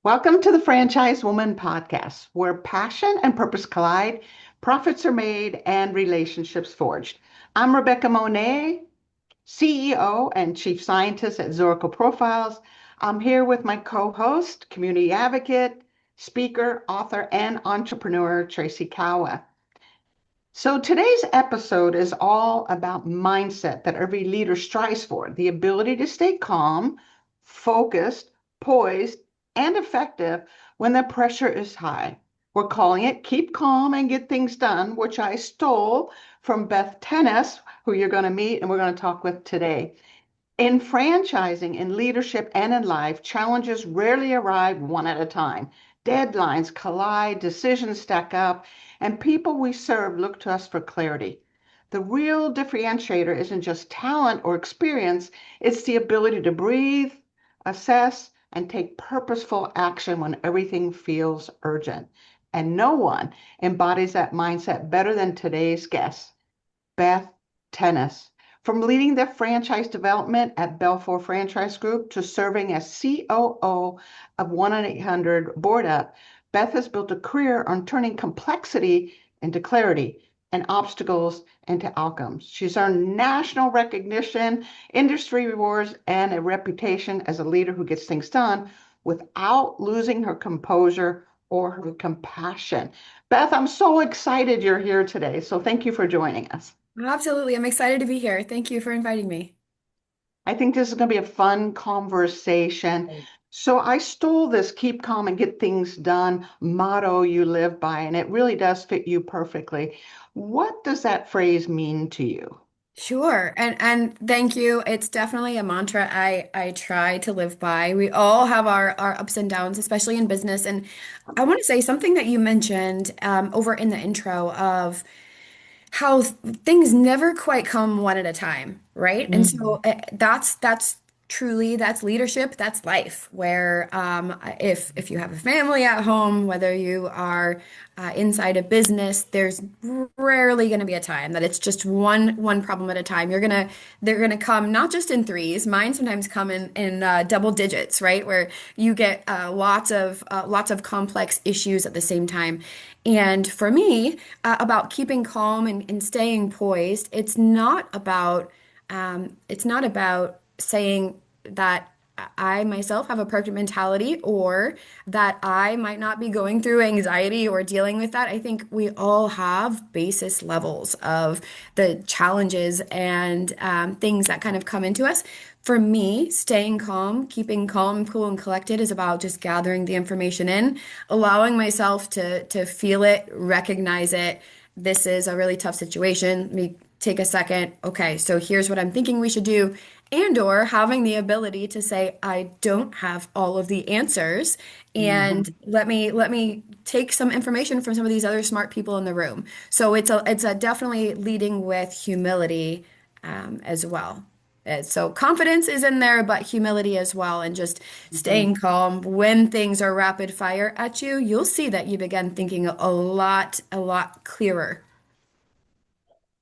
Welcome to the Franchise Woman podcast, where passion and purpose collide, profits are made, and relationships forged. I'm Rebecca Monet, CEO and Chief Scientist at Zoracle Profiles. I'm here with my co-host, community advocate, speaker, author, and entrepreneur, Tracy Kawa. So today's episode is all about mindset that every leader strives for, the ability to stay calm, focused, poised, and effective when the pressure is high. We're calling it Keep Calm and Get Things Done, which I stole from Beth Toenies, who you're going to meet and we're going to talk with today. In franchising, in leadership, and in life, challenges rarely arrive one at a time. Deadlines collide, decisions stack up, and people we serve look to us for clarity. The real differentiator isn't just talent or experience, it's the ability to breathe, assess, and take purposeful action when everything feels urgent. And no one embodies that mindset better than today's guest, Beth Toenies. From leading the franchise development at Belfour Franchise Group to serving as COO of 1-800 Board Up, Beth has built a career on turning complexity into clarity and obstacles into outcomes. She's earned national recognition, industry rewards, and a reputation as a leader who gets things done without losing her composure or her compassion. Beth, I'm so excited you're here today. So thank you for joining us. Absolutely. I'm excited to be here. Thank you for inviting me. I think this is going to be a fun conversation. So I stole this keep calm and get things done motto you live by, and it really does fit you perfectly. What does that phrase mean to you? Sure. And thank you. It's definitely a mantra I try to live by. We all have our ups and downs, especially in business. And I want to say something that you mentioned over in the intro of how things never quite come one at a time, right? And so Mhm. that's truly that's leadership, that's life. Where if you have a family at home, whether you are inside a business, there's rarely going to be a time that it's just one problem at a time. They're gonna come not just in threes. Mine sometimes come in double digits, right? Where you get lots of complex issues at the same time. And for me, about keeping calm and staying poised, it's not about saying that I myself have a perfect mentality or that I might not be going through anxiety or dealing with that. I think we all have basis levels of the challenges and things that kind of come into us. For me, staying calm, keeping calm, cool, and collected is about just gathering the information in, allowing myself to feel it, recognize it. This is a really tough situation. Let me take a second. Okay, so here's what I'm thinking we should do. And or having the ability to say, I don't have all of the answers, and Mhm. let me take some information from some of these other smart people in the room. So it's a definitely leading with humility as well. So confidence is in there, but humility as well, and just Mhm. staying calm when things are rapid fire at you. You'll see that you begin thinking a lot clearer.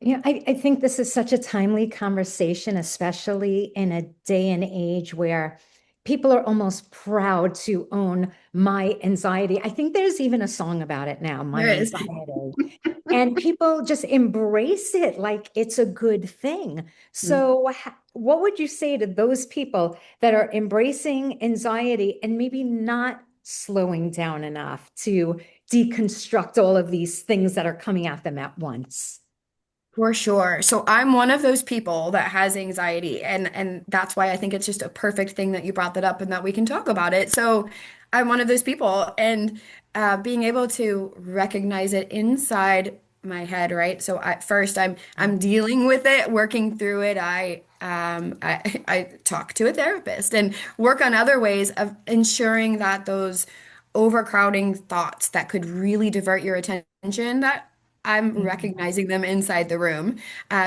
I think this is such a timely conversation, especially in a day and age where people are almost proud to own my anxiety. I think there's even a song about it now, my There is. anxiety. And people just embrace it like it's a good thing. So, what would you say to those people that are embracing anxiety and maybe not slowing down enough to deconstruct all of these things that are coming at them at once? For sure. So I'm one of those people that has anxiety, and that's why I think it's just a perfect thing that you brought that up and that we can talk about it. So I'm one of those people, and being able to recognize it inside my head, right? So at first I'm dealing with it, working through it. I talk to a therapist and work on other ways of ensuring that those overcrowding thoughts that could really divert your attention, that I'm Mhm. recognizing them inside the room,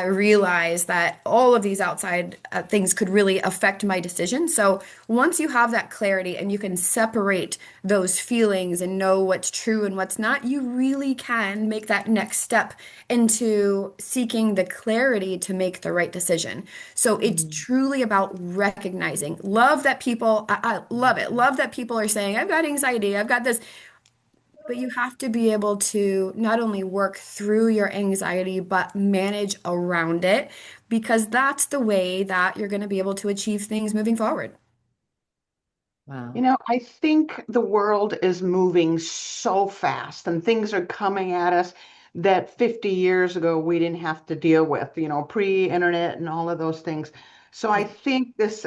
realize that all of these outside things could really affect my decision. So once you have that clarity and you can separate those feelings and know what's true and what's not, you really can make that next step into seeking the clarity to make the right decision. So it's Mhm. truly about recognizing. Love that people, I love it. Love that people are saying, I've got anxiety, I've got this. But you have to be able to not only work through your anxiety, but manage around it, because that's the way that you're going to be able to achieve things moving forward. Wow. I think the world is moving so fast and things are coming at us that 50 years ago we didn't have to deal with, pre-internet and all of those things. So I Yeah. think this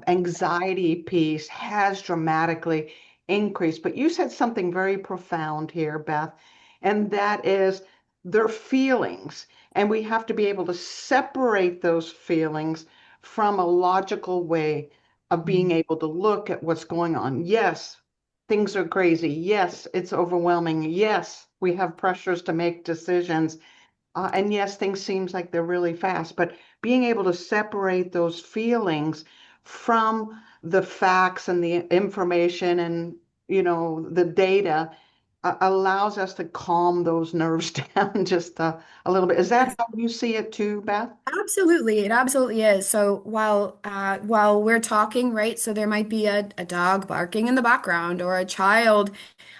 anxiety piece has dramatically increased. But you said something very profound here, Beth, and that is their feelings. And we have to be able to separate those feelings from a logical way of being Mhm. able to look at what's going on. Yes, things are crazy. Yes, it's overwhelming. Yes, we have pressures to make decisions. And yes, things seems like they're really fast, but being able to separate those feelings from the facts and the information and, the data allows us to calm those nerves down just a little bit. Is that how you see it too, Beth? Absolutely, it absolutely is. So while we're talking, right? So there might be a dog barking in the background, or a child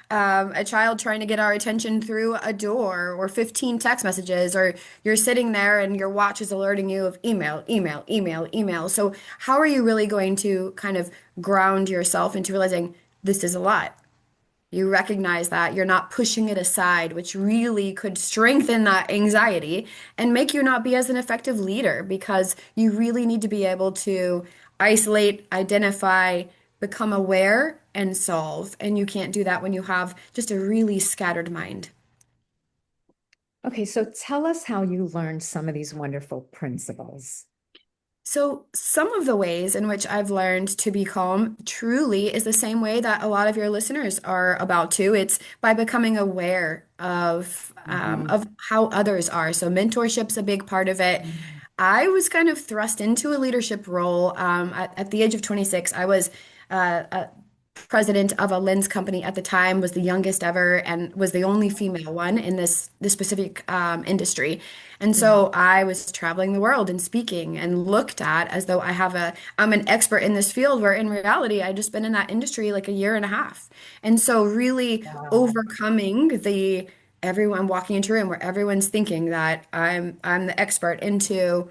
trying to get our attention through a door, or 15 text messages, or you're sitting there and your watch is alerting you of email, email, email, email. So how are you really going to kind of ground yourself into realizing this is a lot? You recognize that you're not pushing it aside, which really could strengthen that anxiety and make you not be as an effective leader, because you really need to be able to isolate, identify, become aware, and solve. And you can't do that when you have just a really scattered mind. Okay, so tell us how you learned some of these wonderful principles. So, some of the ways in which I've learned to be calm truly is the same way that a lot of your listeners are about to. It's by becoming aware Mhm. of how others are. So, mentorship's a big part of it. Mhm. I was kind of thrust into a leadership role at the age of 26. I was a president of a lens company at the time, was the youngest ever, and was the only female one in this specific industry. And Yeah. so I was traveling the world and speaking and looked at as though I'm an expert in this field, where in reality I just been in that industry like a year and a half. And so really Wow. overcoming the everyone walking into a room where everyone's thinking that I'm the expert, into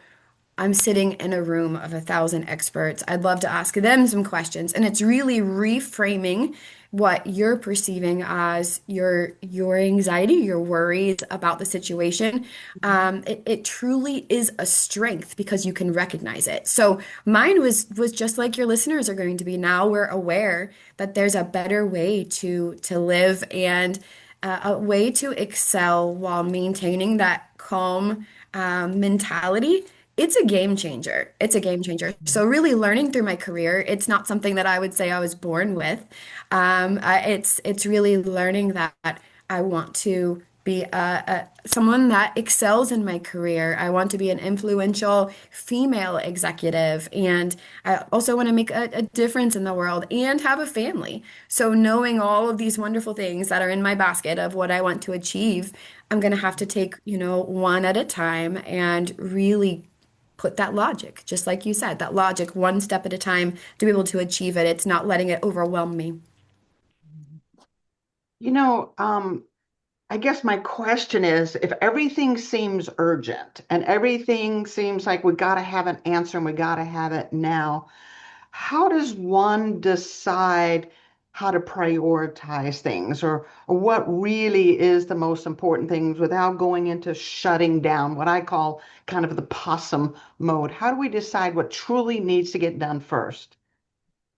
I'm sitting in a room of 1,000 experts. I'd love to ask them some questions. And it's really reframing what you're perceiving as your anxiety, your worries about the situation. It truly is a strength because you can recognize it. So mine was just like your listeners are going to be. Now we're aware that there's a better way to live, and a way to excel while maintaining that calm mentality. It's a game changer. It's a game changer. So really learning through my career, it's not something that I would say I was born with. It's really learning that I want to be someone that excels in my career. I want to be an influential female executive, and I also want to make a difference in the world and have a family. So knowing all of these wonderful things that are in my basket of what I want to achieve, I'm going to have to take, one at a time and really put that logic, just like you said, that logic one step at a time to be able to achieve it. It's not letting it overwhelm me. You know, I guess my question is, if everything seems urgent and everything seems like we got to have an answer and we got to have it now, how does one decide how to prioritize things, or what really is the most important things without going into shutting down, what I call kind of the possum mode? How do we decide what truly needs to get done first?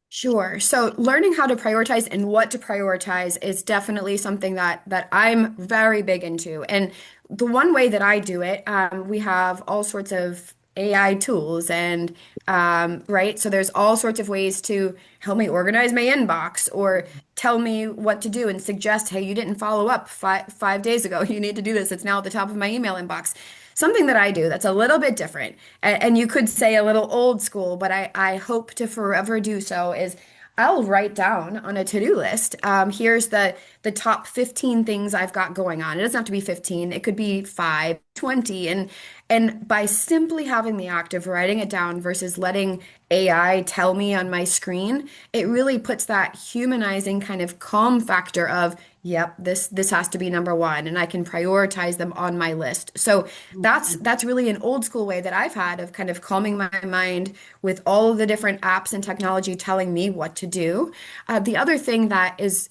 Sure. So learning how to prioritize and what to prioritize is definitely something that I'm very big into. And the one way that I do it, we have all sorts of AI tools and right. So there's all sorts of ways to help me organize my inbox or tell me what to do and suggest, hey, you didn't follow up five days ago. You need to do this. It's now at the top of my email inbox. Something that I do that's a little bit different, and you could say a little old school, but I hope to forever do so is I'll write down on a to-do list. Here's the top 15 things I've got going on. It doesn't have to be 15. It could be 5, 20. And by simply having the act of writing it down versus letting AI tell me on my screen, it really puts that humanizing kind of calm factor of, yep, this has to be number one, and I can prioritize them on my list. So that's really an old school way that I've had of kind of calming my mind with all of the different apps and technology telling me what to do. The other thing that is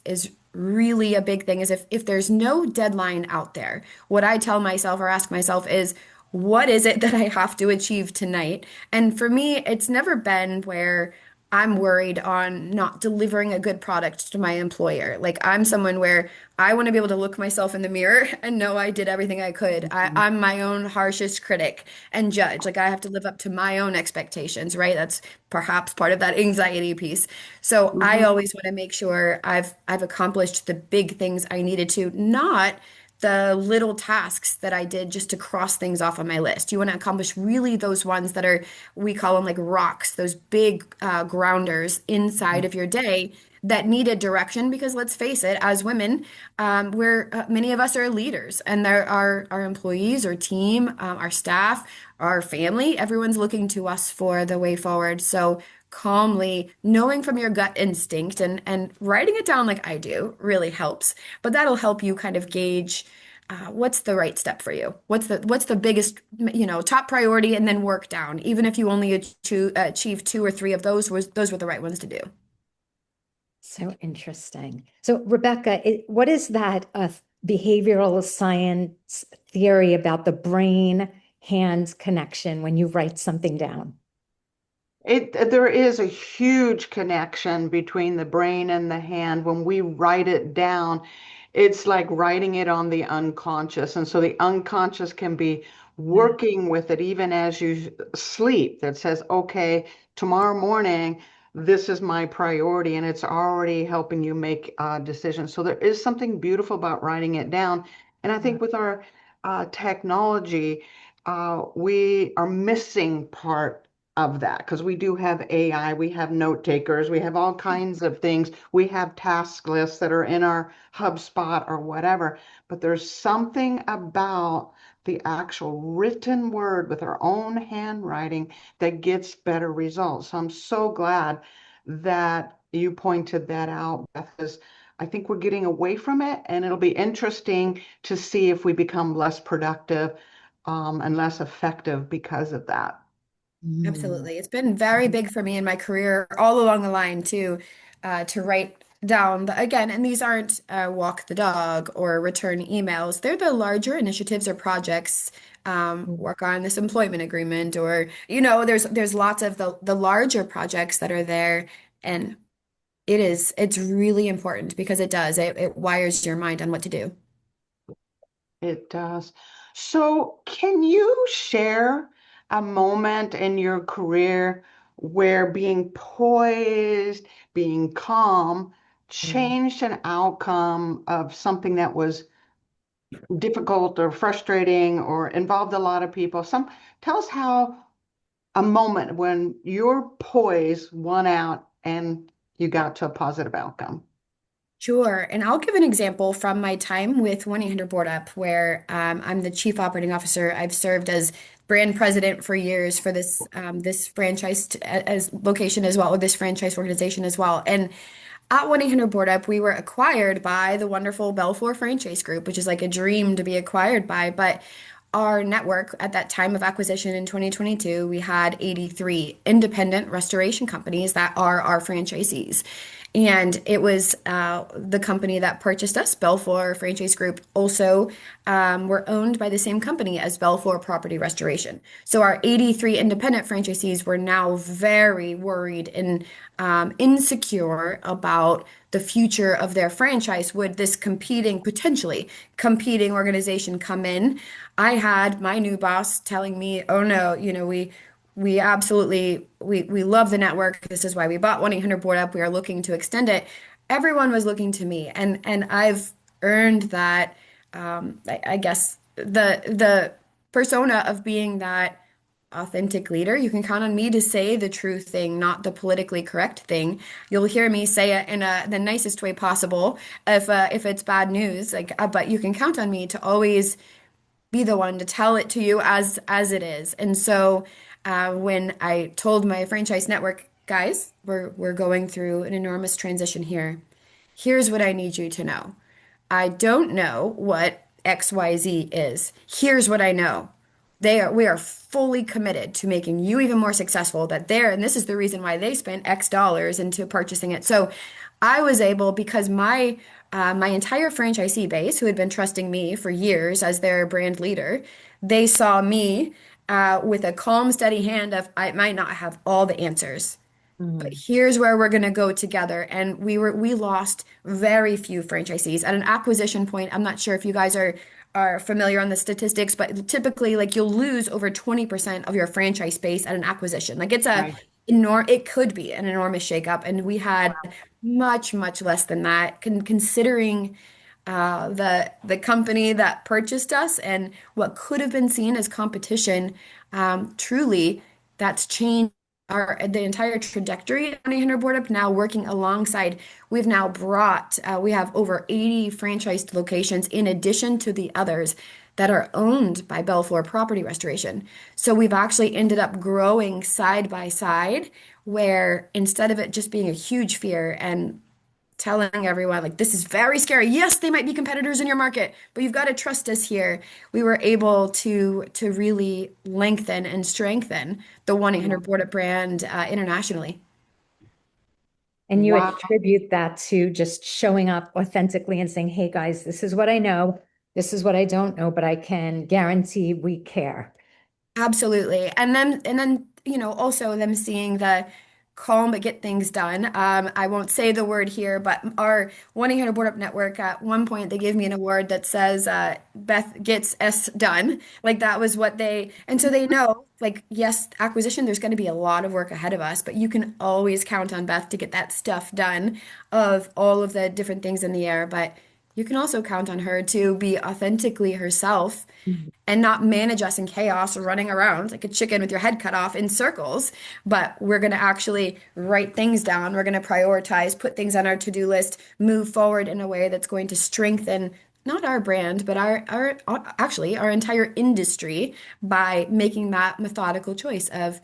really a big thing is if there's no deadline out there, what I tell myself or ask myself is, what is it that I have to achieve tonight? And for me, it's never been where I'm worried on not delivering a good product to my employer. Like I'm someone where I want to be able to look myself in the mirror and know I did everything I could. I'm my own harshest critic and judge. Like I have to live up to my own expectations, right? That's perhaps part of that anxiety piece. So I Mhm. always want to make sure I've accomplished the big things I needed to, not the little tasks that I did just to cross things off on my list. You want to accomplish really those ones that are, we call them like rocks, those big grounders inside of your day that needed direction. Because let's face it, as women, we're many of us are leaders, and there are our employees, our team, our staff, our family. Everyone's looking to us for the way forward. So calmly knowing from your gut instinct and writing it down like I do really helps. But that'll help you kind of gauge what's the right step for you. What's the biggest, top priority, and then work down. Even if you only achieve two or three of those were the right ones to do. So interesting. So, Rebecca, what is that behavioral science theory about the brain hands connection when you write something down? There is a huge connection between the brain and the hand. When we write it down, it's like writing it on the unconscious. And so the unconscious can be Yeah. working with it even as you sleep, that says, okay, tomorrow morning, this is my priority. And it's already helping you make decisions. So there is something beautiful about writing it down. And I think with our technology, we are missing part of that because we do have AI, we have note takers, we have all kinds of things. We have task lists that are in our HubSpot or whatever. But there's something about the actual written word with our own handwriting that gets better results. So I'm so glad that you pointed that out, Beth, because I think we're getting away from it, and it'll be interesting to see if we become less productive and less effective because of that. Mm. Absolutely. It's been very big for me in my career all along the line to write down. But again, and these aren't walk the dog or return emails. They're the larger initiatives or projects, work on this employment agreement, or there's lots of the larger projects that are there. And it's really important because it wires your mind on what to do. It does. So, can you share a moment in your career where being poised, being calm, Mm. changed an outcome of something that was difficult or frustrating or involved a lot of people? Tell us how a moment when your poise won out and you got to a positive outcome. Sure. And I'll give an example from my time with 1-800 Board Up, where I'm the chief operating officer. I've served as brand president for years for this franchise as location as well, or this franchise organization as well. And at 1-800 Board Up, we were acquired by the wonderful Belfour Franchise Group, which is like a dream to be acquired by. But our network at that time of acquisition in 2022, we had 83 independent restoration companies that are our franchisees. And it was the company that purchased us, Belfour Franchise Group, also were owned by the same company as Belfour Property Restoration. So our 83 independent franchisees were now very worried and insecure about the future of their franchise. Would this potentially competing organization come in? I had my new boss telling me, "Oh no, we absolutely we love the network. This is why we bought 1-800 Board Up. We are looking to extend it." Everyone was looking to me, and I've earned that I guess the persona of being that authentic leader. You can count on me to say the true thing, not the politically correct thing. You'll hear me say it in the nicest way possible if it's bad news, but you can count on me to always be the one to tell it to you as it is. And so when I told my franchise network guys, we're going through an enormous transition here. Here's what I need you to know. I don't know what XYZ is. Here's what I know. We are fully committed to making you even more successful and this is the reason why they spent X dollars into purchasing it. So I was able, because my entire franchisee base, who had been trusting me for years as their brand leader, they saw me with a calm, steady hand of, I might not have all the answers, but Mm. here's where we're going to go together. And we lost very few franchisees at an acquisition point. I'm not sure if you guys are familiar on the statistics, but typically, like, you'll lose over 20% of your franchise space at an acquisition. Like, Right. it could be an enormous shakeup, and we had much, much less than that, considering the company that purchased us and what could have been seen as competition. Truly, that's changed the entire trajectory of 1-800 Board Up. Now working alongside, we've now brought we have over 80 franchised locations in addition to the others that are owned by Belfour Property Restoration. So we've actually ended up growing side by side, where instead of it just being a huge fear and telling everyone, like, this is very scary. Yes, they might be competitors in your market, but you've got to trust us here. We were able to really lengthen and strengthen the 1-800 Board Up brand internationally. And you Wow. attribute that to just showing up authentically and saying, hey guys, this is what I know. This is what I don't know, but I can guarantee we care. Absolutely. And then, also them seeing the calm but get things done. I won't say the word here, but our 1-800 Board Up Network, at one point, they gave me an award that says, Beth gets S done. Like, that was and so they know, like, yes, acquisition, there's going to be a lot of work ahead of us, but you can always count on Beth to get that stuff done, of all of the different things in the air. But you can also count on her to be authentically herself Mhm. and not manage us in chaos, running around like a chicken with your head cut off in circles. But we're going to actually write things down. We're going to prioritize, put things on our to-do list, move forward in a way that's going to strengthen not our brand, but our actually our entire industry, by making that methodical choice of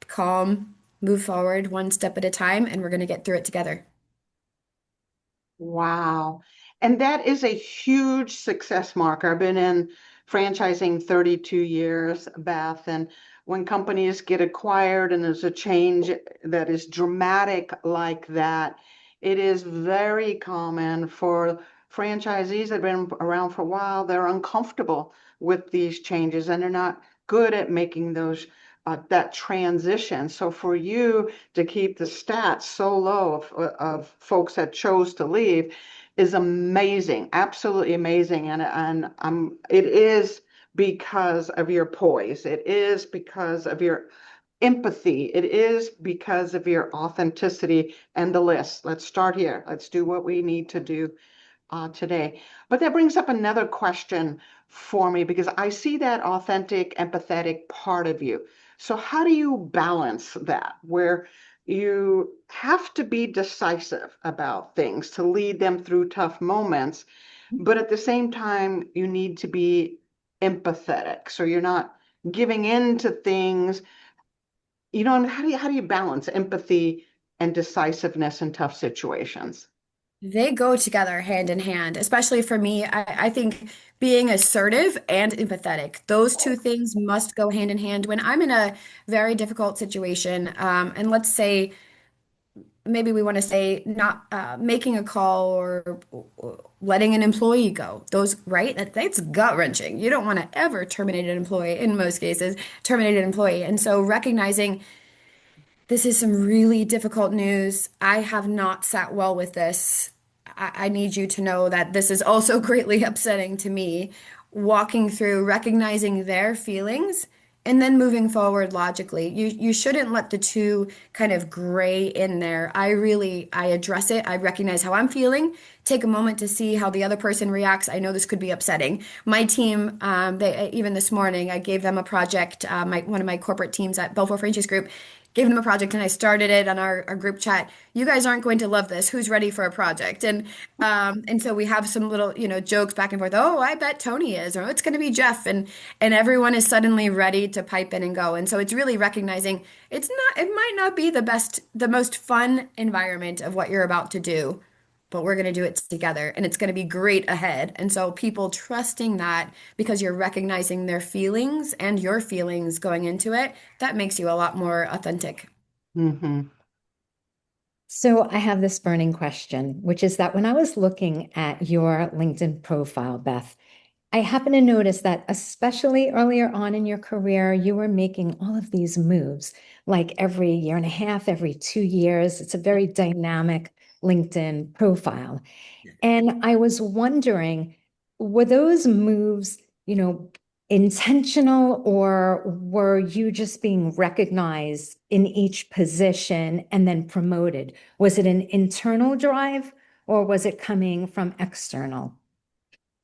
calm, move forward one step at a time, and we're going to get through it together. Wow. And that is a huge success marker. I've been in franchising 32 years, Beth, and when companies get acquired and there's a change that is dramatic like that, it is very common for franchisees that have been around for a while, they're uncomfortable with these changes and they're not good at making those that transition. So for you to keep the stats so low of folks that chose to leave is amazing, absolutely amazing. And it is because of your poise. It is because of your empathy. It is because of your authenticity and the list. Let's start here. Let's do what we need to do today. But that brings up another question for me because I see that authentic, empathetic part of you. So, how do you balance that where you have to be decisive about things to lead them through tough moments, but at the same time, you need to be empathetic. So, you're not giving in to things. How do you balance empathy and decisiveness in tough situations? They go together hand in hand, especially for me. I think being assertive and empathetic, those two things must go hand in hand. When I'm in a very difficult situation, and let's say maybe we want to say not making a call or letting an employee go. Those, right? That's gut-wrenching. You don't want to ever terminate an employee, in most cases, terminate an employee. And so recognizing this is some really difficult news. I have not sat well with this. I need you to know that this is also greatly upsetting to me. Walking through, recognizing their feelings, and then moving forward logically. You shouldn't let the two kind of gray in there. I address it. I recognize how I'm feeling. Take a moment to see how the other person reacts. I know this could be upsetting. My team, they even this morning, I gave them a project. One of my corporate teams at Belfour Franchise Group gave them a project and I started it on our group chat. You guys aren't going to love this. Who's ready for a project? And so we have some little, jokes back and forth. Oh, I bet Tony is, or it's going to be Jeff, and everyone is suddenly ready to pipe in and go. And so it's really recognizing it might not be the most fun environment of what you're about to do, but we're going to do it together and it's going to be great ahead. And so people trusting that because you're recognizing their feelings and your feelings going into it, that makes you a lot more authentic. Hmm. So I have this burning question, which is that when I was looking at your LinkedIn profile, Beth, I happen to notice that especially earlier on in your career, you were making all of these moves, like every year and a half, every 2 years. It's a very dynamic LinkedIn profile. And I was wondering, were those moves, intentional, or were you just being recognized in each position and then promoted? Was it an internal drive or was it coming from external?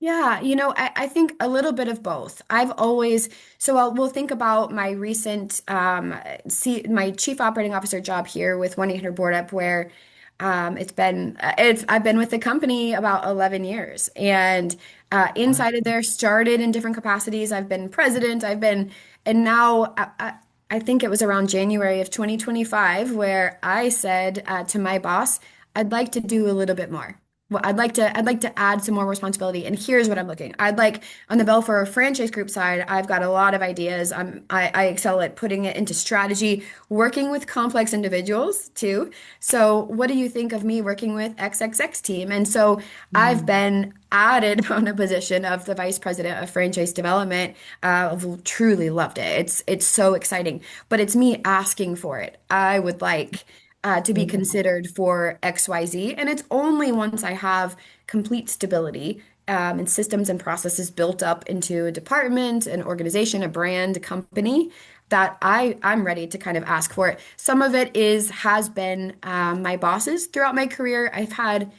Yeah, I think a little bit of both. We'll think about my recent, my chief operating officer job here with 1-800 Board Up, where I've been with the company about 11 years. And inside of there, started in different capacities. I've been president, and now I think it was around January of 2025 where I said to my boss, I'd like to do a little bit more. Well, I'd like to add some more responsibility. And here's what I'm looking. I'd like on the Belfour franchise group side, I've got a lot of ideas. I excel at putting it into strategy, working with complex individuals too. So what do you think of me working with XXX team? And so I've Mm. been added on a position of the vice president of franchise development. I've truly loved it. It's so exciting, but it's me asking for it. I would like to be Mhm. considered for XYZ. And it's only once I have complete stability and systems and processes built up into a department, an organization, a brand, a company that I'm ready to kind of ask for it. Some of it has been my bosses throughout my career. I've had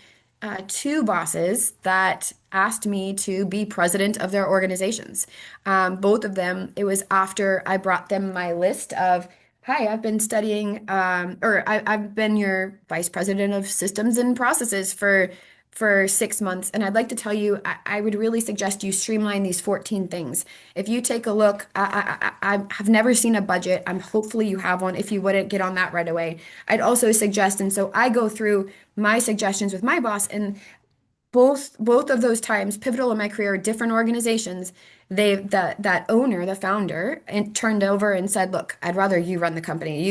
two bosses that asked me to be president of their organizations. Both of them, it was after I brought them my list of, hi, I've been studying, I've been your vice president of systems and processes for 6 months, and I'd like to tell you, I would really suggest you streamline these 14 things. If you take a look, I have never seen a budget. Hopefully you have one. If you wouldn't get on that right away, I'd also suggest, and so I go through my suggestions with my boss, and both of those times pivotal in my career, different organizations, that owner, the founder, and turned over and said, look, I'd rather you run the company.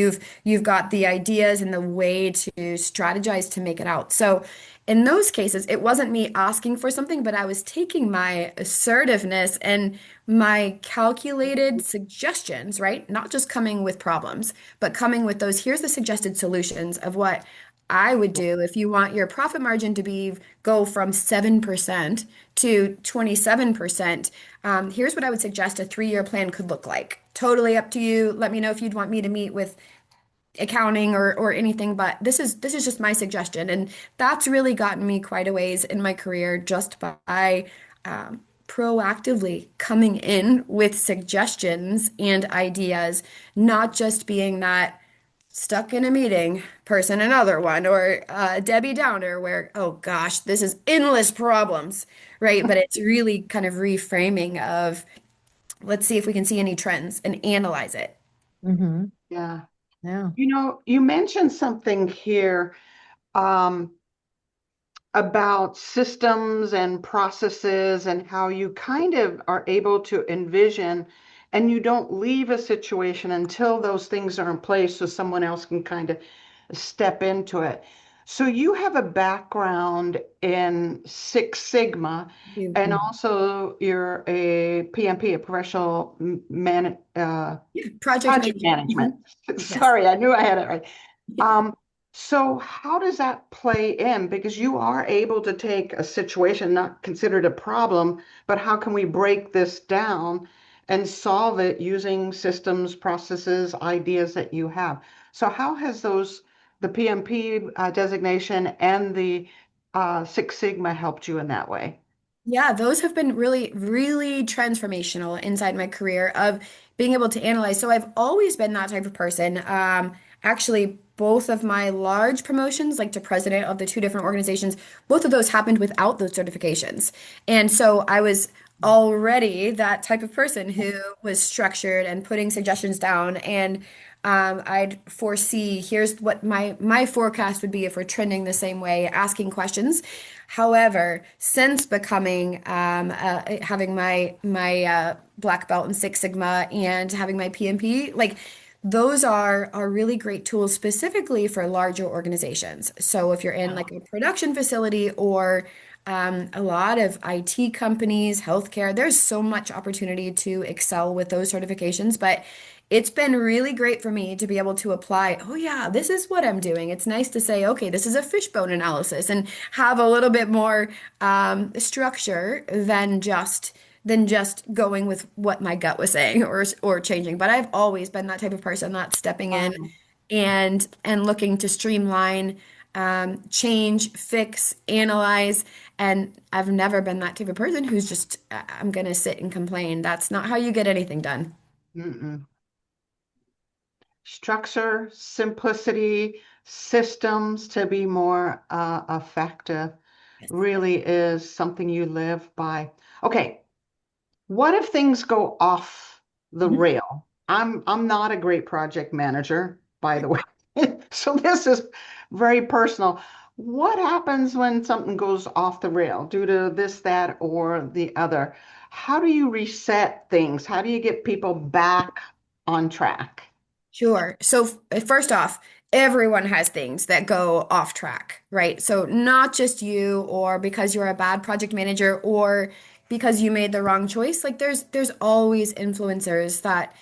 You've got the ideas and the way to strategize to make it out. So in those cases, it wasn't me asking for something, but I was taking my assertiveness and my calculated suggestions, right? Not just coming with problems, but coming with those, here's the suggested solutions of what I would do if you want your profit margin to go from 7% to 27%. Here's what I would suggest a 3-year plan could look like. Totally up to you. Let me know if you'd want me to meet with accounting or anything, but this is just my suggestion. And that's really gotten me quite a ways in my career just by proactively coming in with suggestions and ideas, not just being that stuck in a meeting person, another one, or Debbie Downer, where, oh gosh, this is endless problems, right? But it's really kind of reframing of let's see if we can see any trends and analyze it. Mhm. Yeah. Yeah. You mentioned something here um, about systems and processes and how you kind of are able to envision and you don't leave a situation until those things are in place so someone else can kind of step into it. So you have a background in Six Sigma, You and also you're a PMP, a professional project project manager. management. Yes. Sorry, I knew I had it right. Um, so how does that play in? Because you are able to take a situation not considered a problem, but how can we break this down and solve it using systems, processes, ideas that you have? So how has the PMP designation and the Six Sigma helped you in that way? Yeah, those have been really, really transformational inside my career of being able to analyze. So I've always been that type of person. Actually, both of my large promotions, like to president of the two different organizations, both of those happened without those certifications. And so I was already that type of person who was structured and putting suggestions down. And I'd foresee here's what my forecast would be if we're trending the same way, asking questions. However, since becoming having my black belt in Six Sigma and having my PMP, like those are really great tools specifically for larger organizations. So if you're in like a production facility or a lot of IT companies, healthcare, there's so much opportunity to excel with those certifications. But it's been really great for me to be able to apply, oh yeah, this is what I'm doing. It's nice to say, okay, this is a fishbone analysis and have a little bit more structure than just going with what my gut was saying or changing. But I've always been that type of person, not stepping in Wow. and looking to streamline, change, fix, analyze. And I've never been that type of person who's just, I'm gonna sit and complain. That's not how you get anything done. Mm-mm. Structure, simplicity, systems to be more effective Yes. really is something you live by. Okay, what if things go off the Mhm. rail? I'm not a great project manager, by the way. So this is very personal. What happens when something goes off the rail due to this, that, or the other? How do you reset things? How do you get people back on track? Sure. So first off, everyone has things that go off track, right? So not just you or because you're a bad project manager or because you made the wrong choice. Like there's always influencers that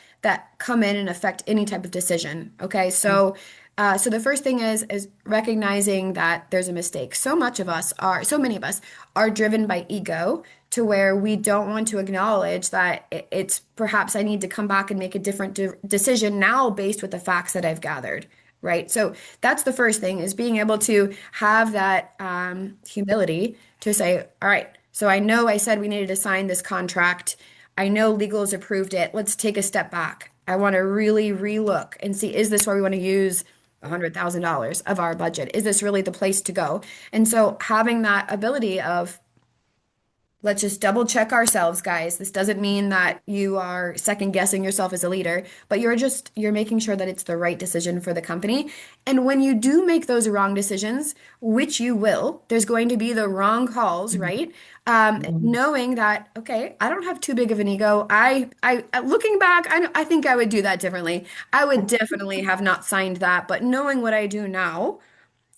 come in and affect any type of decision. Okay. So the first thing is recognizing that there's a mistake. So many of us are driven by ego to where we don't want to acknowledge that it's perhaps I need to come back and make a different decision now based with the facts that I've gathered, right? So that's the first thing is being able to have that humility to say, all right, so I know I said we needed to sign this contract. I know legal has approved it. Let's take a step back. I want to really relook and see, is this where we want to use $100,000 of our budget? Is this really the place to go? And so having that ability of let's just double check ourselves, guys. This doesn't mean that you are second guessing yourself as a leader, but you're making sure that it's the right decision for the company. And when you do make those wrong decisions, which you will, there's going to be the wrong calls, right? Knowing that, okay, I don't have too big of an ego. Looking back, I think I would do that differently. I would definitely have not signed that, but knowing what I do now,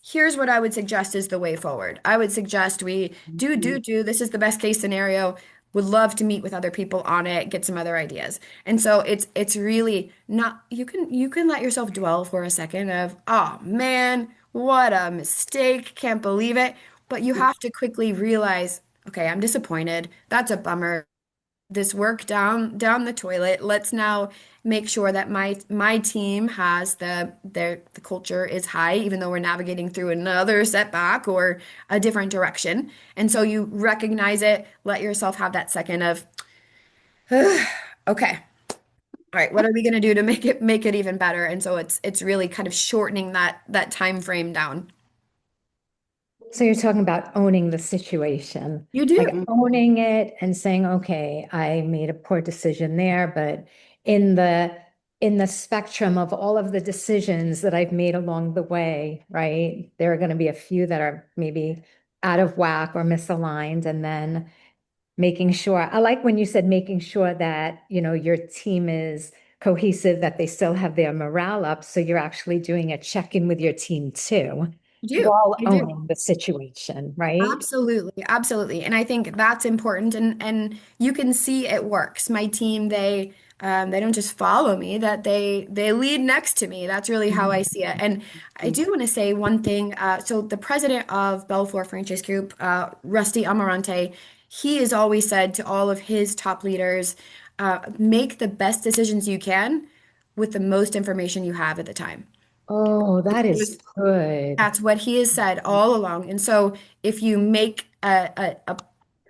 here's what I would suggest is the way forward. I would suggest we do. This is the best case scenario. Would love to meet with other people on it, get some other ideas. And so it's really not you can let yourself dwell for a second of, oh man, what a mistake, can't believe it. But you have to quickly realize, okay, I'm disappointed. That's a bummer this work down the toilet. Let's now make sure that my team has the culture is high, even though we're navigating through another setback or a different direction. And so you recognize it, let yourself have that second of, okay, all right, what are we gonna do to make it even better? And so it's really kind of shortening that time frame down. So you're talking about owning the situation, You do. like owning it and saying, okay, I made a poor decision there, but in the in the spectrum of all of the decisions that I've made along the way, right? There are going to be a few that are maybe out of whack or misaligned, and then making sure, I like when you said making sure that, your team is cohesive, that they still have their morale up. So you're actually doing a check-in with your team too, I do. while I do. owning the situation, right? Absolutely, absolutely. And I think that's important and you can see it works. My team, they don't just follow me, that they lead next to me. That's really how I see it. And I do want to say one thing. So the president of Belfour Franchise Group, Rusty Amarante, he has always said to all of his top leaders, make the best decisions you can with the most information you have at the time. Oh, that is good. That's what he has said all along. And so if you make a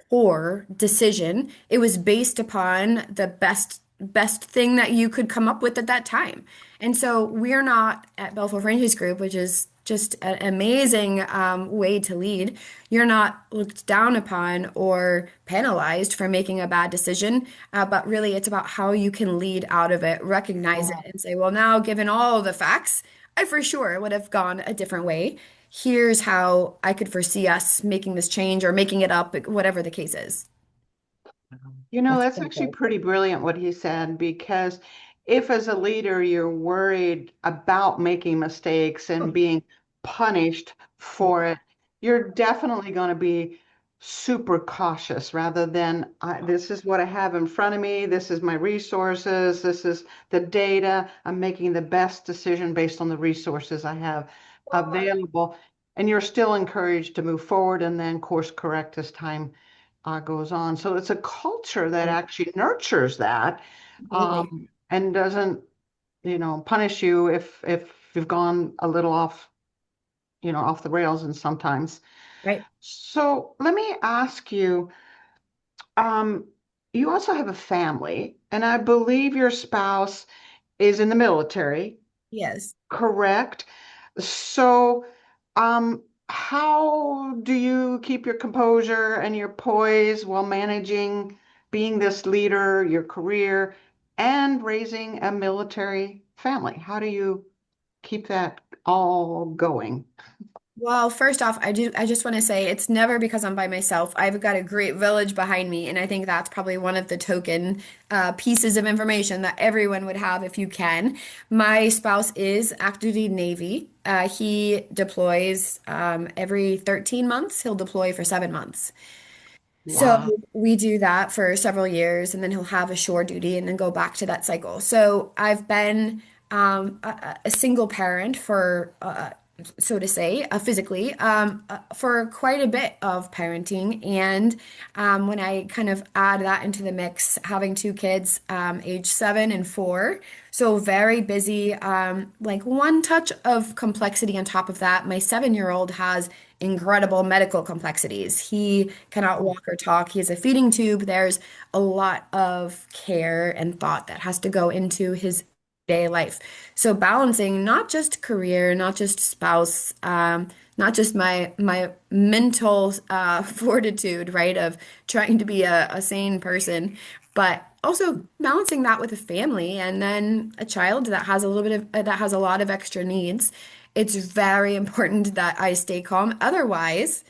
poor decision, it was based upon the best thing that you could come up with at that time. And so we're not at Belfour Franchise Group, which is just an amazing way to lead. You're not looked down upon or penalized for making a bad decision, but really it's about how you can lead out of it, recognize it, and say, well, now given all the facts, I for sure would have gone a different way. Here's how I could foresee us making this change or making it up, whatever the case is. That's That's so actually good. pretty brilliant what he said, because if as a leader you're worried about making mistakes and being punished for it, you're definitely going to be super cautious rather than this is what I have in front of me, this is my resources, this is the data. I'm making the best decision based on the resources I have available. And you're still encouraged to move forward and then course correct as time goes on. So it's a culture that actually nurtures that, Absolutely. and doesn't, punish you if you've gone a little off, off the rails and sometimes. Right. So let me ask you, um, you also have a family, and I believe your spouse is in the military, Yes. correct? So, how do you keep your composure and your poise while managing being this leader, your career, and raising a military family? How do you keep that all going? Well, first off, I just want to say it's never because I'm by myself. I've got a great village behind me, and I think that's probably one of the token pieces of information that everyone would have if you can. My spouse is active duty Navy. He deploys every 13 months. He'll deploy for 7 months. So Wow. we do that for several years, and then he'll have a shore duty and then go back to that cycle. So I've been a single parent for, so to say, physically, for quite a bit of parenting. And when I kind of add that into the mix, having two kids, age 7 and 4, so very busy. Like one touch of complexity on top of that, my 7-year-old has incredible medical complexities. He cannot walk or talk. He has a feeding tube. There's a lot of care and thought that has to go into his day life. So balancing not just career, not just spouse, not just my mental fortitude, right, of trying to be a sane person, but also balancing that with a family and then a child that has a little bit of that has a lot of extra needs. It's very important that I stay calm. Otherwise,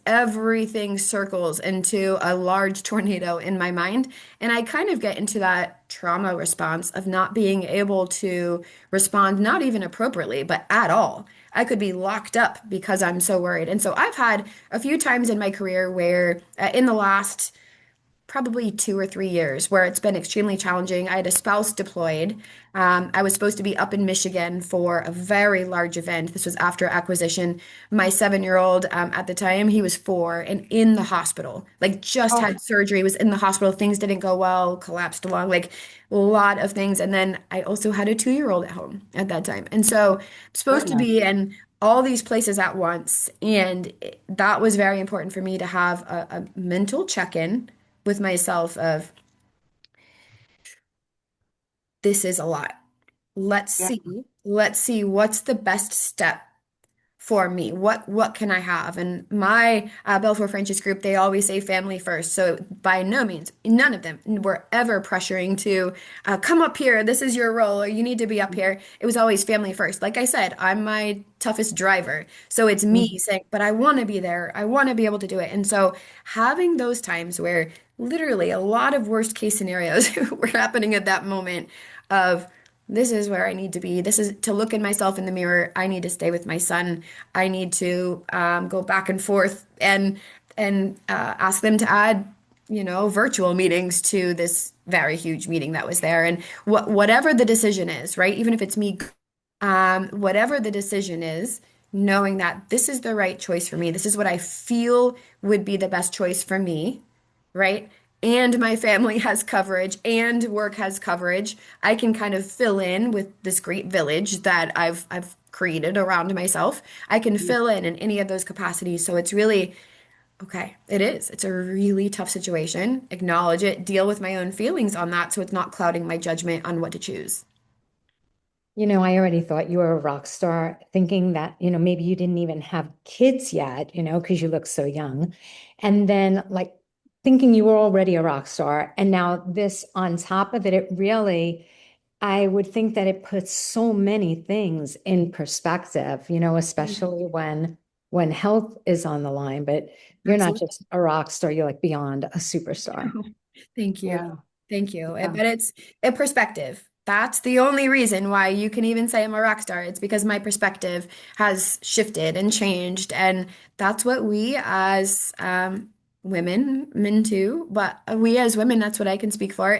everything circles into a large tornado in my mind, and I kind of get into that trauma response of not being able to respond, not even appropriately, but at all. I could be locked up because I'm so worried. And so I've had a few times in my career where, in the last probably 2 or 3 years where it's been extremely challenging. I had a spouse deployed. I was supposed to be up in Michigan for a very large event. This was after acquisition. My 7-year-old, at the time, he was 4 and in the hospital, like just Oh, had surgery, was in the hospital. Things didn't go well, collapsed along, like a lot of things. And then I also had a 2-year-old at home at that time. And so I'm supposed to goodness. be in all these places at once. And that was very important for me to have a mental check-in with myself of this is a lot. Let's Yeah. see. Let's see what's the best step for me. What can I have? And my Belfour Franchise group, they always say family first. So by no means, none of them were ever pressuring to come up here. This is your role, or you need to be up here. It was always family first. Like I said, I'm my toughest driver. So it's me saying, but I want to be there. I want to be able to do it. And so having those times where literally a lot of worst case scenarios were happening at that moment, of this is where I need to be. This is to look at myself in the mirror. I need to stay with my son. I need to go back and forth and ask them to add, virtual meetings to this very huge meeting that was there. And whatever the decision is, right? Even if it's me, whatever the decision is, knowing that this is the right choice for me. This is what I feel would be the best choice for me, right? And my family has coverage and work has coverage. I can kind of fill in with this great village that I've created around myself. I can fill in any of those capacities. So it's really okay. It is. It's a really tough situation. Acknowledge it, deal with my own feelings on that so it's not clouding my judgment on what to choose. I already thought you were a rock star, thinking that, maybe you didn't even have kids yet, because you look so young. And then, like, thinking you were already a rock star. And now this on top of it, it really, I would think that it puts so many things in perspective, especially when health is on the line. But you're not Absolutely. just a rock star, you're like beyond a superstar. Thank you. Yeah. Thank you. Yeah. But it's a perspective. That's the only reason why you can even say I'm a rock star. It's because my perspective has shifted and changed. And that's what we as women, men too, but we as women, that's what I can speak for.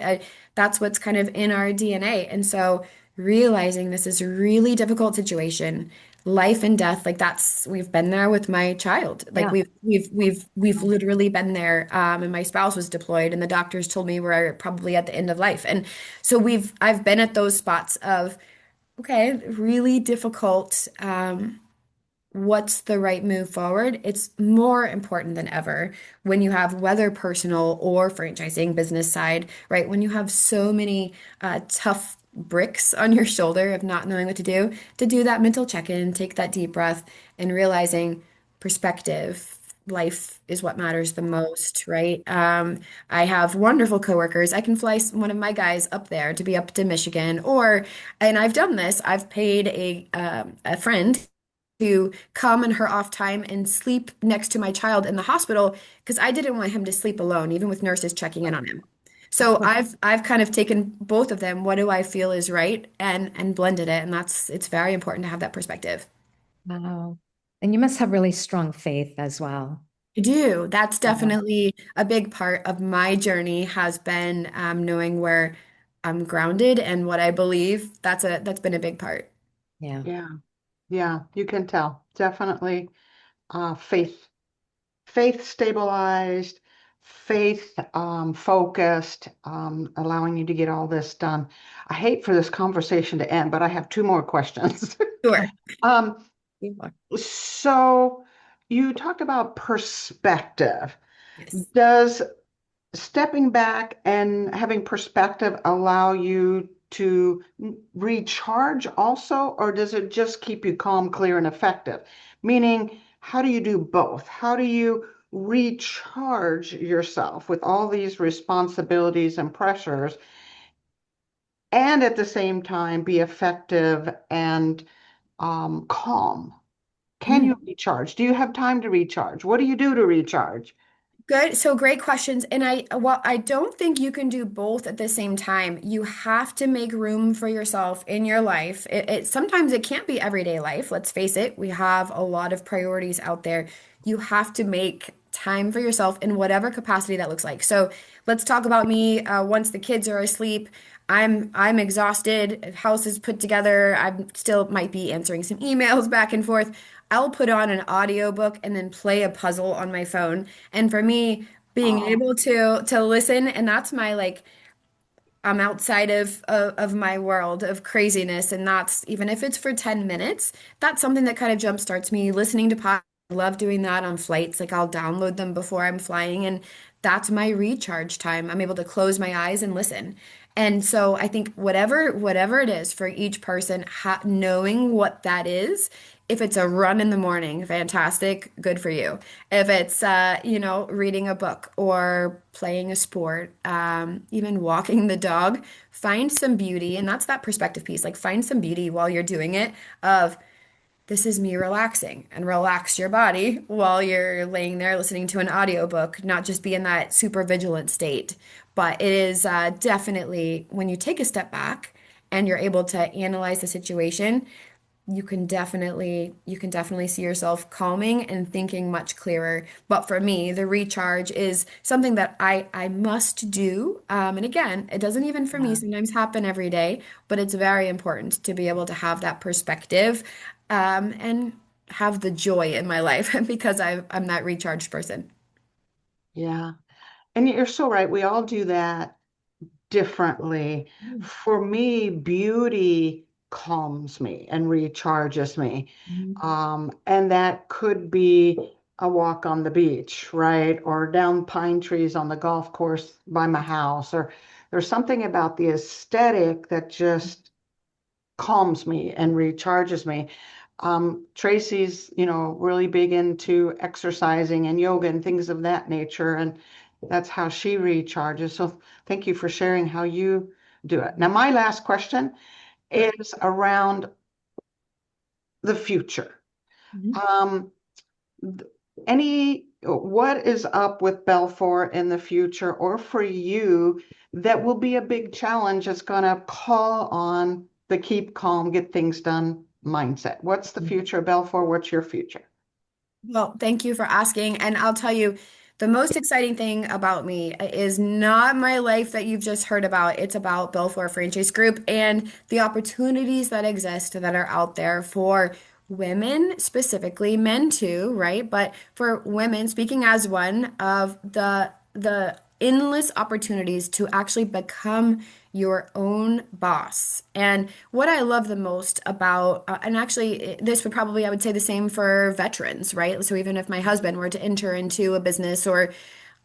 That's what's kind of in our DNA. And so realizing this is a really difficult situation, life and death, like that's we've been there with my child. Like Yeah. we've literally been there. And my spouse was deployed, and the doctors told me we're probably at the end of life. And so I've been at those spots of okay, really difficult. What's the right move forward? It's more important than ever when you have whether personal or franchising business side, right? When you have so many tough bricks on your shoulder of not knowing what to do that mental check-in, take that deep breath, and realizing perspective, life is what matters the most, right? I have wonderful coworkers. I can fly one of my guys up there to be up to Michigan, and I've done this. I've paid a friend to come in her off time and sleep next to my child in the hospital because I didn't want him to sleep alone, even with nurses checking in on him. So I've kind of taken both of them. What do I feel is right, and blended it, and it's very important to have that perspective. Wow. And you must have really strong faith as well. I do. That's Yeah. definitely a big part of my journey has been knowing where I'm grounded and what I believe. That's been a big part. Yeah. Yeah. Yeah. You can tell. Definitely faith. Faith stabilized, faith focused, allowing you to get all this done. I hate for this conversation to end, but I have two more questions. Sure. Um, so you talked about perspective. Yes. Does stepping back and having perspective allow you to recharge also, or does it just keep you calm, clear, and effective? Meaning, how do you do both? How do you recharge yourself with all these responsibilities and pressures, and at the same time be effective and calm? Can Mm. you recharge? Do you have time to recharge? What do you do to recharge? Good. So great questions. And I don't think you can do both at the same time. You have to make room for yourself in your life. Sometimes it can't be everyday life. Let's face it. We have a lot of priorities out there. You have to make time for yourself in whatever capacity that looks like. So let's talk about me. Once the kids are asleep, I'm exhausted. House is put together. I'm still might be answering some emails back and forth. I'll put on an audiobook and then play a puzzle on my phone. And for me, being Oh, able to listen, and that's my like I'm outside of my world of craziness, and that's even if it's for 10 minutes, that's something that kind of jumpstarts me. Listening to podcasts, I love doing that on flights. Like I'll download them before I'm flying, and that's my recharge time. I'm able to close my eyes and listen. And so I think whatever it is for each person, knowing what that is, if it's a run in the morning, fantastic, good for you. If it's reading a book or playing a sport, even walking the dog, find some beauty, and that's that perspective piece. Like find some beauty while you're doing it of this is me relaxing and relax your body while you're laying there listening to an audiobook, not just be in that super vigilant state. But it is definitely when you take a step back and you're able to analyze the situation, you can definitely see yourself calming and thinking much clearer. But for me, the recharge is something that I must do. And again, it doesn't even for me Yeah. sometimes happen every day, but it's very important to be able to have that perspective, and have the joy in my life because I'm that recharged person. Yeah. And you're so right. We all do that differently. Mm, For me, beauty calms me and recharges me. mm, And that could be a walk on the beach, right? Or down pine trees on the golf course by my house. Or there's something about the aesthetic that just calms me and recharges me. Tracy's, really big into exercising and yoga and things of that nature, and that's how she recharges. So thank you for sharing how you do it. Now, my last question Sure. is around the future. mm. Um, what is up with Belfour in the future, or for you, that will be a big challenge that's going to call on the keep calm, get things done mindset? What's the future of Belfour? What's your future? Well, thank you for asking. And I'll tell you, the most exciting thing about me is not my life that you've just heard about. It's about Belfour Franchise Group and the opportunities that exist that are out there for women, specifically men too, right? But for women, speaking as one of the endless opportunities to actually become your own boss. And what I love the most about, and actually, this would probably, I would say the same for veterans, right? So even if my husband were to enter into a business, or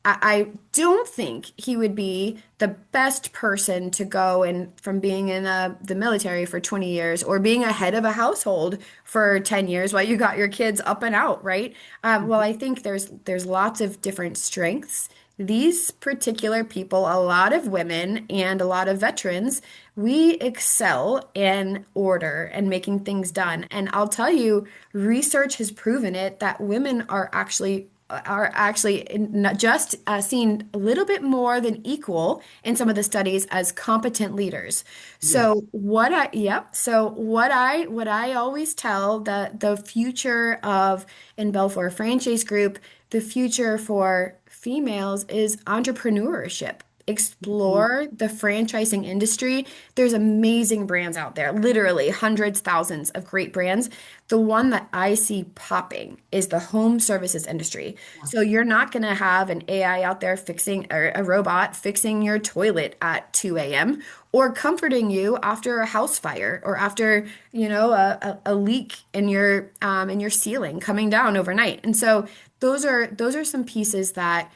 I don't think he would be the best person to go and from being in the military for 20 years or being a head of a household for 10 years while you got your kids up and out, right? Well, I think there's lots of different strengths. These particular people, a lot of women and a lot of veterans, we excel in order and making things done. And I'll tell you, research has proven it that women are actually not just seen a little bit more than equal in some of the studies as competent leaders. Yes. So what I always tell the future of in Belfour Franchise Group, the future for females is entrepreneurship. Mhm. Explore the franchising industry. There's amazing brands out there, literally hundreds, thousands of great brands. The one that I see popping is the home services industry. So you're not going to have an AI out there fixing, or a robot fixing your toilet at 2 a.m. or comforting you after a house fire or after, a leak in your ceiling coming down overnight. And so those are some pieces that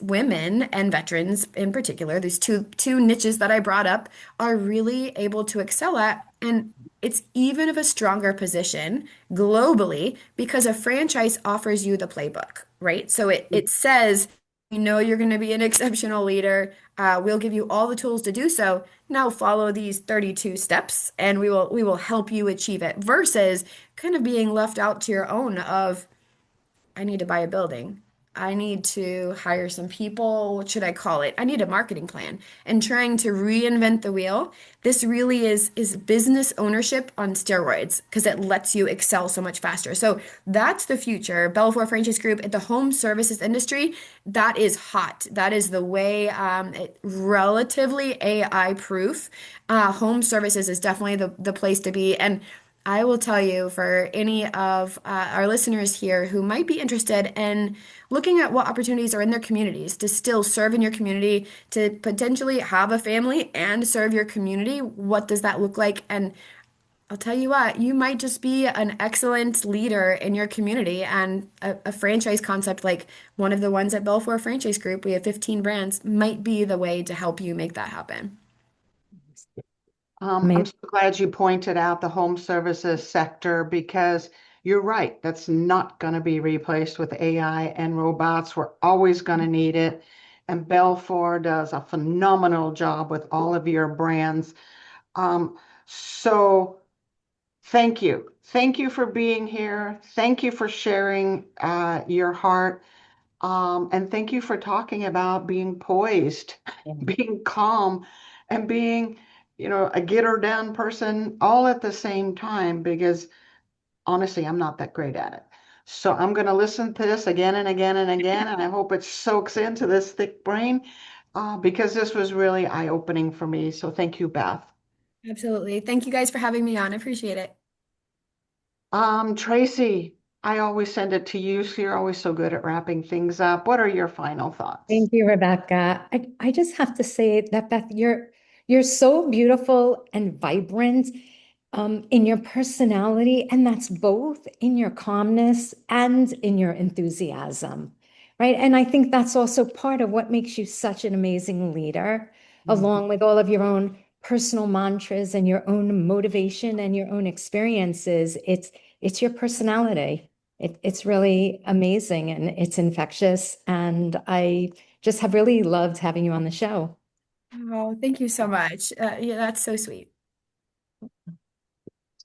women and veterans in particular, these two niches that I brought up, are really able to excel at. And it's even of a stronger position globally because a franchise offers you the playbook, right? So it says, you're going to be an exceptional leader. We'll give you all the tools to do so. Now follow these 32 steps and we will help you achieve it versus kind of being left out to your own of I need to buy a building. I need to hire some people. What should I call it? I need a marketing plan. And trying to reinvent the wheel. This really is business ownership on steroids because it lets you excel so much faster. So that's the future. Belfour Franchise Group at the home services industry, that is hot. That is the way, relatively AI proof. Home services is definitely the place to be. And I will tell you for any of our listeners here who might be interested in looking at what opportunities are in their communities to still serve in your community, to potentially have a family and serve your community, what does that look like? And I'll tell you what, you might just be an excellent leader in your community, and a franchise concept like one of the ones at Belfour Franchise Group, we have 15 brands, might be the way to help you make that happen. I'm so glad you pointed out the home services sector because you're right. That's not going to be replaced with AI and robots. We're always going to need it. And Belfour does a phenomenal job with all of your brands. So thank you. Thank you for being here. Thank you for sharing your heart. And thank you for talking about being poised, Yeah. being calm, and being a get her done person all at the same time because honestly, I'm not that great at it. So I'm going to listen to this again and again and again, and I hope it soaks into this thick brain because this was really eye-opening for me. So thank you, Beth. Absolutely. Thank you guys for having me on. I appreciate it. Tracy, I always send it to you, so you're always so good at wrapping things up. What are your final thoughts? Thank you, Rebecca. I just have to say that Beth, you're so beautiful and vibrant in your personality, and that's both in your calmness and in your enthusiasm, right? And I think that's also part of what makes you such an amazing leader, Mhm. along with all of your own personal mantras and your own motivation and your own experiences. It's your personality. It's really amazing and it's infectious. And I just have really loved having you on the show. Oh, thank you so much. Yeah, that's so sweet.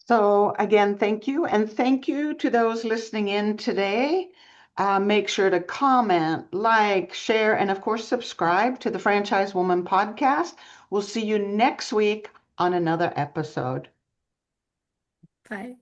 So again, thank you. And thank you to those listening in today. Make sure to comment, like, share, and of course, subscribe to the Franchise Woman podcast. We'll see you next week on another episode. Bye.